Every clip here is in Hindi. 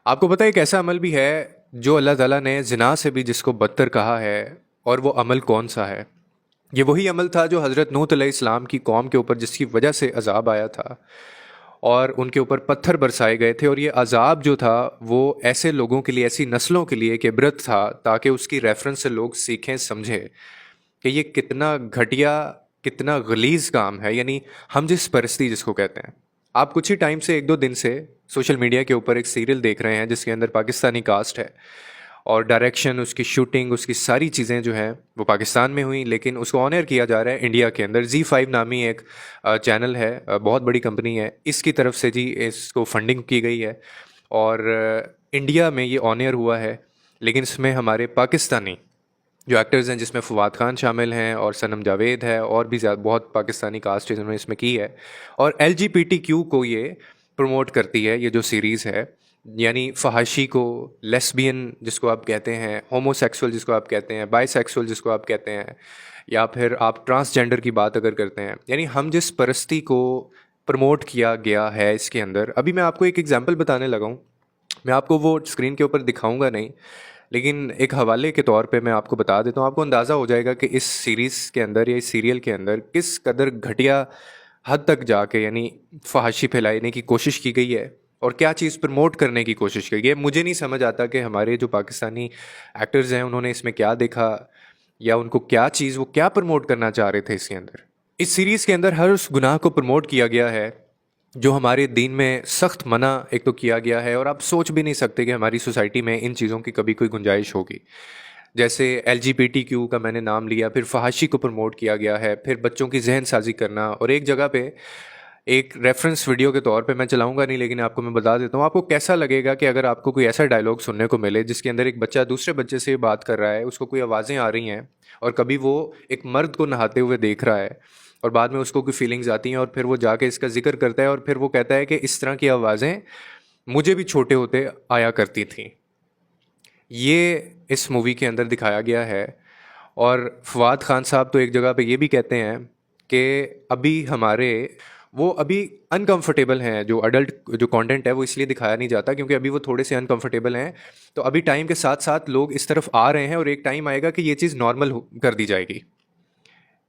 आपको पता है एक ऐसा अमल भी है जो अल्लाह ताला ने ज़िना से भी जिसको बदतर कहा है, और वो अमल कौन सा है? ये वही अमल था जो हज़रत नूह अलैहिस्सलाम की कौम के ऊपर जिसकी वजह से अज़ाब आया था और उनके ऊपर पत्थर बरसाए गए थे। और ये अज़ाब जो था वो ऐसे लोगों के लिए, ऐसी नस्लों के लिए एक इबरत था, ताकि उसकी रेफरेंस से लोग सीखें, समझें कि ये कितना घटिया, कितना गलीज़ काम है। यानी हम जिस परस्ती जिसको कहते हैं, आप कुछ ही टाइम से, एक दो दिन से सोशल मीडिया के ऊपर एक सीरियल देख रहे हैं जिसके अंदर पाकिस्तानी कास्ट है, और डायरेक्शन, उसकी शूटिंग, उसकी सारी चीज़ें जो हैं वो पाकिस्तान में हुई, लेकिन उसको ऑनर किया जा रहा है इंडिया के अंदर। Z5 नामी एक चैनल है, बहुत बड़ी कंपनी है, इसकी तरफ से जी इसको फंडिंग की गई है और इंडिया में ये ऑनर हुआ है। लेकिन इसमें हमारे पाकिस्तानी जो एक्टर्स हैं, जिसमें फवाद खान शामिल हैं और सनम जावेद है, और भी ज़्यादा बहुत पाकिस्तानी कास्ट इन्होंने इसमें की है। और LGBTQ को ये प्रमोट करती है ये जो सीरीज़ है, यानी फहाशी को, लेस्बियन जिसको आप कहते हैं, होमोसेक्सुअल जिसको आप कहते हैं, बाइसेक्सुअल जिसको आप कहते हैं, या फिर आप ट्रांसजेंडर की बात अगर करते हैं, यानी हम जिस परस्ती को प्रमोट किया गया है इसके अंदर। अभी मैं आपको एक एग्जांपल बताने लगा हूँ, मैं आपको वो स्क्रीन के ऊपर दिखाऊंगा नहीं, लेकिन एक हवाले के तौर पे मैं आपको बता देता हूँ, आपको अंदाज़ा हो जाएगा कि इस सीरीज़ के अंदर या इस सीरियल के अंदर किस कदर घटिया हद तक जाके यानी फहाशी फैलाने की कोशिश की गई है और क्या चीज़ प्रमोट करने की कोशिश की गई है। मुझे नहीं समझ आता कि हमारे जो पाकिस्तानी एक्टर्स हैं उन्होंने इसमें क्या देखा, या उनको क्या चीज़, वो क्या प्रमोट करना चाह रहे थे इसके अंदर। इस सीरीज़ के अंदर हर उस गुनाह को प्रमोट किया गया है जो हमारे दीन में सख्त मना एक तो किया गया है, और आप सोच भी नहीं सकते कि हमारी सोसाइटी में इन चीज़ों की कभी कोई गुंजाइश होगी। जैसे LGBTQ का मैंने नाम लिया, फिर फहाशी को प्रमोट किया गया है, फिर बच्चों की जहन साजी करना। और एक जगह पे एक रेफरेंस वीडियो के तौर पे मैं चलाऊंगा नहीं, लेकिन आपको मैं बता देता हूँ, आपको कैसा लगेगा कि अगर आपको कोई ऐसा डायलॉग सुनने को मिले जिसके अंदर एक बच्चा दूसरे बच्चे से बात कर रहा है, उसको कोई आवाज़ें आ रही हैं, और कभी वो एक मर्द को नहाते हुए देख रहा है और बाद में उसको कोई फीलिंग्स आती हैं, और फिर वो जाके इसका जिक्र करता है और फिर वो कहता है कि इस तरह की आवाज़ें मुझे भी छोटे होते आया करती थी। ये इस मूवी के अंदर दिखाया गया है। और फवाद खान साहब तो एक जगह पे ये भी कहते हैं कि अभी हमारे, वो अभी अनकंफर्टेबल हैं, जो अडल्ट जो कंटेंट है वो इसलिए दिखाया नहीं जाता क्योंकि अभी वो थोड़े से अनकंफर्टेबल हैं। तो अभी टाइम के साथ साथ लोग इस तरफ आ रहे हैं और एक टाइम आएगा कि ये चीज़ नॉर्मल कर दी जाएगी।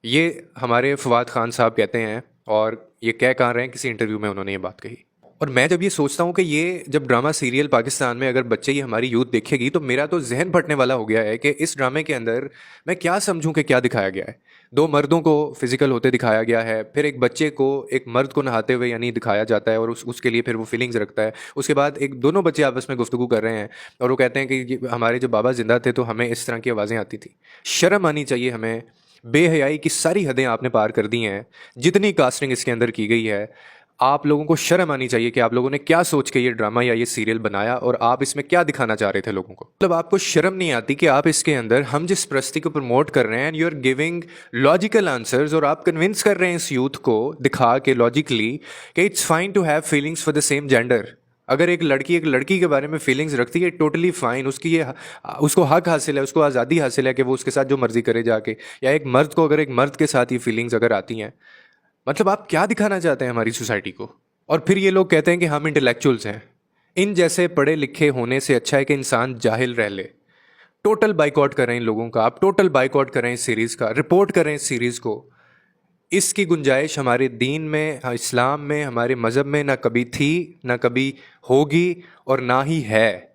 ये हमारे फवाद खान साहब कहते हैं, और ये कह रहे हैं, किसी इंटरव्यू में उन्होंने ये बात कही। और मैं जब ये सोचता हूँ कि ये जब ड्रामा सीरियल पाकिस्तान में अगर बच्चे, ये हमारी यूथ देखेगी, तो मेरा तो जहन फटने वाला हो गया है कि इस ड्रामे के अंदर मैं क्या समझूं कि क्या दिखाया गया है। दो मर्दों को फिजिकल होते दिखाया गया है, फिर एक बच्चे को एक मर्द को नहाते हुए यानी दिखाया जाता है, और उसके लिए फिर वो फीलिंग्स रखता है। उसके बाद एक दोनों बच्चे आपस में गुफ्तगू कर रहे हैं और वो कहते हैं कि हमारे जब बाबा जिंदा थे तो हमें इस तरह की आवाज़ें आती थी। शर्म आनी चाहिए हमें। बेहयाई की सारी हदें आपने पार कर दी हैं। जितनी कास्टिंग इसके अंदर की गई है, आप लोगों को शर्म आनी चाहिए कि आप लोगों ने क्या सोच के ये ड्रामा या ये सीरियल बनाया, और आप इसमें क्या दिखाना चाह रहे थे लोगों को। मतलब आपको शर्म नहीं आती कि आप इसके अंदर हम जिस प्रस्ती को प्रमोट कर रहे हैं, and you are giving logical answers, और आप कन्विंस कर रहे हैं इस यूथ को दिखा के लॉजिकली कि it's fine to have feelings for the same gender. अगर एक लड़की के बारे में फीलिंग्स रखती है, टोटली फाइन, उसकी ये, उसको हक हासिल है, उसको आज़ादी हासिल है कि वो उसके साथ जो मर्जी करे जाके। या एक मर्द को अगर एक मर्द के साथ ये फीलिंग्स अगर आती हैं, मतलब आप क्या दिखाना चाहते हैं हमारी सोसाइटी को। और फिर ये लोग कहते हैं कि हम इंटेलेक्चुअल्स हैं। इन जैसे पढ़े लिखे होने से अच्छा है कि इंसान जाहिल रह ले। टोटल बाइकआउट करें इन लोगों का, आप टोटल बाइकआउट करें इस सीरीज़ का, रिपोर्ट करें इस सीरीज़ को। इसकी गुंजाइश हमारे दीन में, हाँ, इस्लाम में, हमारे मज़हब में ना कभी थी, ना कभी होगी, और ना ही है।